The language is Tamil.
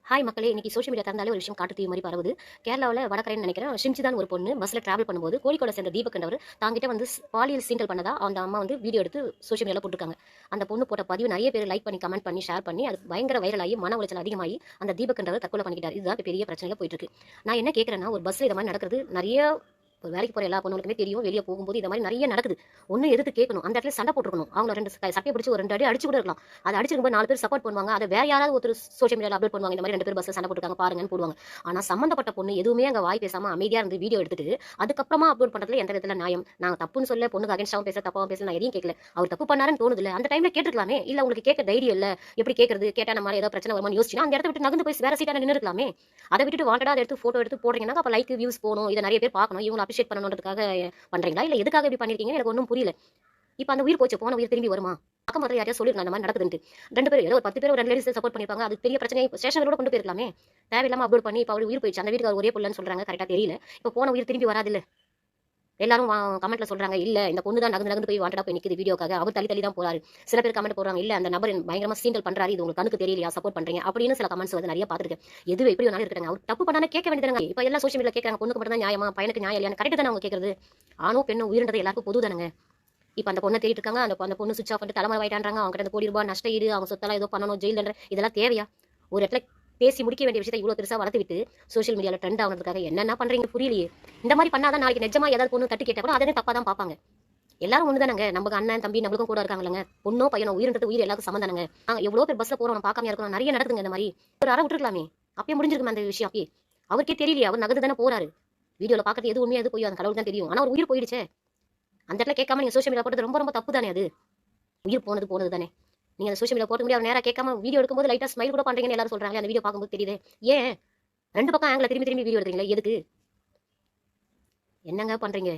ஹாய் மக்களே, இன்னைக்கு சோஷியல் மீடியா திறந்தாலே ஒரு விஷயம் காட்டு தீ மாதிரி பரவுது. கேரளாவில் வடகரைன்னு நினைக்கிறேன் ஷிம்ஜிதான் ஒரு பொண்ணு பஸ்ல டிராவல் பண்ணும்போது கோழிக்கோட சேர்ந்த தீபக் என்றவர் தாங்கிட்ட வந்து பாலியல் சீண்டல் பண்ணதா அந்த அம்மா வந்து வீடியோ எடுத்து சோஷியல் மீடியாவில் போட்டுருக்காங்க. அந்த பொண்ணு போட்ட பதிவு நிறைய பேர் லைக் பண்ணி கமெண்ட் பண்ணி ஷேர் பண்ணி அது பயங்கர வைரல் ஆகி மன உளைச்சல் அதிகமாகி அந்த தீபக் என்றவர் தற்கொலை பண்ணிக்கிட்டார். இதுதான் பெரிய பிரச்சனையில போயிட்டு இருக்கு. நான் என்ன கேட்கறேன்னா, ஒரு பஸ்ல இந்த மாதிரி நடக்கிறது நிறைய வேலைக்கு போற எல்லா பொண்ணுங்களுக்குமே தெரியும். வெளியே போகும்போது இந்த மாதிரி நிறைய நடக்குது. ஒன்னு எதிர்த்து கேட்கணும், அந்த இடத்துல சண்டை போட்டுருக்கணும். அவங்க ரெண்டு சட்டையை பிடிச்சி ஒரு 2 அடி அடிச்சு கூட இருக்கலாம். அதை அடிச்சிருக்கும்போது 4 பேர் சப்போர்ட் பண்ணுவாங்க. அதை வேற யாராவது ஒரு சோஷியல் மீடியாவில் அப்லோட் பண்ணுவாங்க. இந்த மாதிரி 2 பேர் பஸ்ல சண்டை போட்டுருக்காங்க பாருங்கன்னு போடுவாங்க. ஆனா சம்பந்தப்பட்ட பொண்ணு எதுவுமே அங்க வாய் பேசாம அமைதியா இருந்து வீடியோ எடுத்துட்டு அதுக்கப்புறமா அப்லோட் பண்றதுல எந்த விதத்துல நியாயம்? நாங்க தப்புன்னு சொல்ல, பொண்ணுக்கு அகேன்ஸ்டாவும் பேச, தப்பாவும் பேசல, நான் எதையும் கேட்கல. அவர் தப்பு பண்ணாருன்னு தோணுது இல்ல, அந்த டைம்ல கேட்டுக்கலாமே. இல்ல உங்களுக்கு கேட்க தைரியம் இல்ல, எப்படி கேட்கறது, கேட்டா நம்ம ஏதாவது பிரச்சனை வருமானு யோசிச்சுனா அந்த இடத்த விட்டு நகர்ந்து போய் வேற சீட்டான நின்று இருக்கலாமே. அதை விட்டுட்டு வாண்டடா அதை எடுத்து போட்டோ எடுத்து போடுறீங்கன்னா அப்ப லைக் வியூஸ் போகணும், இதை நிறைய பேர் பார்க்கணும், இவங்க அப்ரிஷியேட் பண்ணணுன்றதுக்காக பண்றீங்களா, இல்ல எதுக்காக இப்படி பண்ணிருக்கீங்கன்னு எனக்கு ஒன்றும் புரியல. இப்ப அந்த உயிர் போச்சு, போன உயிர் திரும்பி வருமா? அக்கம் பக்கத்துல யாரையா சொல்லிருக்கலாம் இந்த மாதிரி நடக்குதுன்னு. 2 பேர் ஏதோ ஒரு 10 பேர் ஒரு 2 லேடிஸ் சப்போர்ட் பண்ணிருப்பாங்க. அது பெரிய பிரச்சனை ஸ்டேஷனோட கொண்டு போயிருக்கலாமே. தேவையில்லாம அப்லோட் பண்ணி இப்ப அவர் உயிர் போயிடுச்சு. அந்த வீட்டுக்கு ஒரே புள்ளன்னு சொல்றாங்க, கரெக்டா தெரியல. இப்ப போன உயிர் திரும்பி வராது இல்ல. எல்லாரும் கமெண்ட்ல சொல்றாங்க, இல்ல இந்த பொண்ணு தான் நகர்ந்து நகர்ந்து போய் வாண்டடா போய் நிக்குது வீடியோக்காக, அவர் தள்ளி தள்ளி தான் போறாரு. சில பேர் கமெண்ட் போடுறாங்க, இல்ல அந்த நபர் பயங்கரமா சீண்டல் பண்றாரு, இது உங்களுக்கு கண்ணுக்கு தெரியலையா, சப்போர்ட் பண்றீங்க அப்படின்னு சில கமெண்ட்ஸ் வந்து நிறைய பாத்துருக்கேன். எது எப்படி வேணாலும் இருக்கட்டும், அவர் தப்பு பண்ணானே கேட்க வேண்டியதுங்க. இப்ப எல்லாம் சோஷியல் மீடியால கேட்கறாங்க, பொண்ணுக்கு மட்டும் தான் நியாயமா, பையனுக்கு நியாயம் இல்லையான்னு. கரெக்ட் தானே அவங்க கேட்கறது. ஆணோ பெண்ணோ உயிரின்றது எல்லாருக்கும் பொது தானங்க. இப்ப அந்த பொண்ணை தேடிட்டு இருக்காங்க, அந்த பொண்ணு சுவிட்ச் ஆஃப் பண்ணிட்டு தலைமறை ஆயிட்டாங்க. அவங்க கிட்ட ₹1 கோடி நஷ்ட ஈடு, அவங்க சொத்தெல்லாம் ஏதோ பண்ணணும், ஜெயில் தண்டனை, இதெல்லாம் தேவையா? ஒரு இடத்துல பேசி முடிக்க வேண்டிய விஷயத்தை இவ்வளவு பெருசா வளர்த்து விட்டு சோஷியல் மீடியால ட்ரெண்ட் ஆகுறதுக்காக என்னென்ன பண்றீங்க புரியலையே. இந்த மாதிரி பண்ணாதான் நாளைக்கு நிஜமா ஏதாவது பொண்ணு தட்டி கேட்டா கூட அதே தப்பா தான் பார்ப்பாங்க. எல்லாரும் ஒண்ணுதானங்க. நமக்கு அண்ணன் தம்பி நம்மளுக்கும் கூட இருக்காங்களங்க. பொண்ணோ பையனோ உயிரின்றது உயிர் எல்லாருக்கும் சமந்தானங்க. எவ்வளவு பேர் பஸ்ல போறோம் பார்க்காம இருக்கணும், நிறைய நடக்குதுங்க இந்த மாதிரி. ஒரு அறை விட்டுருக்கலாமே, அப்பயே முடிஞ்சிருக்குமே அந்த விஷயம். அப்பயே அவருக்கே தெரியலையே, அவர் நகர்ந்து தானே போறாரு. வீடியோல பாக்குறது எது உண்மையா எது போய் அந்த கடவுளுக்கு தான் தெரியும். ஆனா ஒரு உயிர் போயிடுச்சே, அந்த இடத்துல கேட்காம நீங்க சோஷியல் மீடியா போட்டது ரொம்ப ரொம்ப தப்பு தானே. அது உயிர் போனது போனது தானே. நீங்க அந்த சோஷியல் மீடியா போட்டு முடியாது, நேரா கேட்காம வீடியோ எடுக்கும்போது லைட்டா ஸ்மைல் கூட பண்றீங்கன்னு எல்லாரும் சொல்றாங்க. அந்த வீடியோ பார்க்கும்போது தெரியுது. ஏன் 2 பக்கம் ஆங்கில திரும்பி திரும்பி வீடியோ எடுக்கிறீங்களா எதுக்கு? என்னங்க பண்றீங்க?